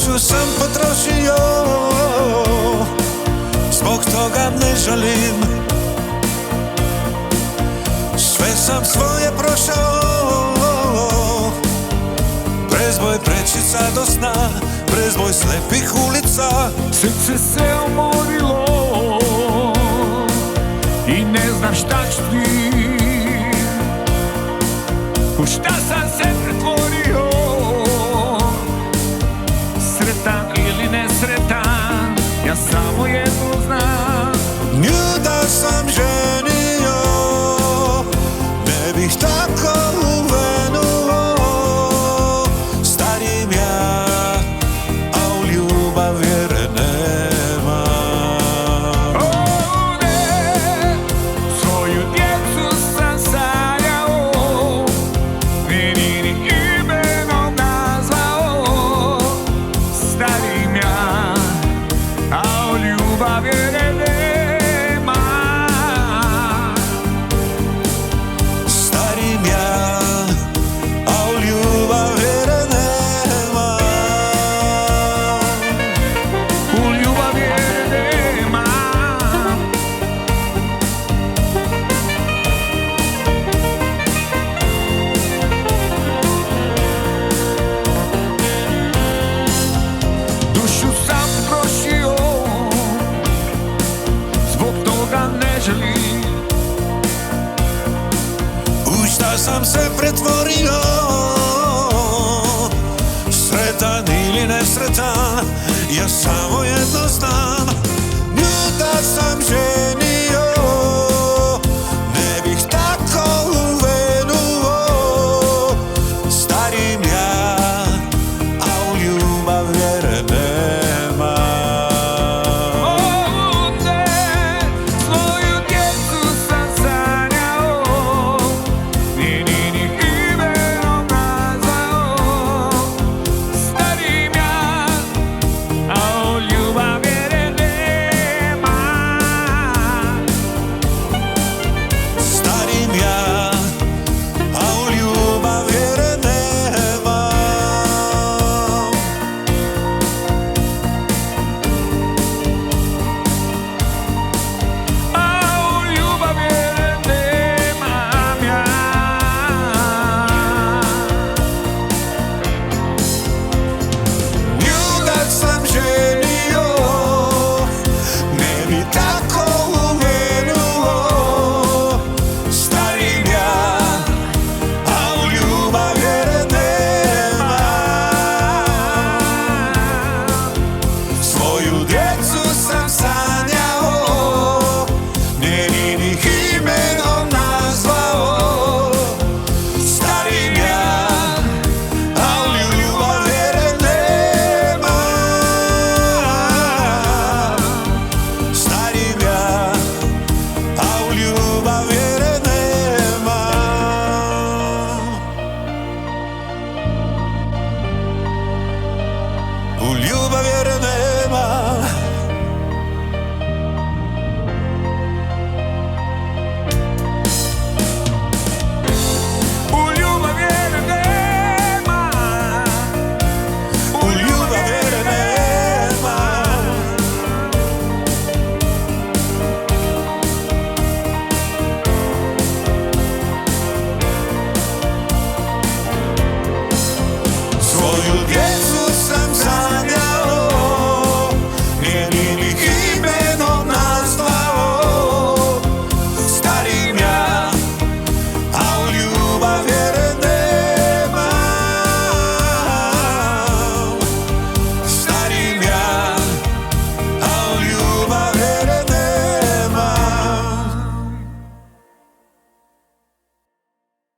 Dušu sam potrošio, zbog toga ne žalim. Sve sam svoje prošao, prezboj prečica do sna, prezboj slepih ulica. Srce se umorilo i ne znam šta ću ti. U šta sam se pretvorio, sretan ili nesretan, ja samo jedno znam. Nju da sam ženio, ne bih tako uvenuo. Starim ja, a u ljubav vjere nema. O ne, svoju djecu sam sanjao, njenim imenom nazvao. Starim ja, a u ljubav vjere nema. Starim ja, a u ljubav vjere nema. U ljubav vjere nema. Dušu sam trošio, zbog toga ne želim. U šta sam se pretvorio, sretan ili nesretan, ja samo jedno znam. Nju da sam ženio,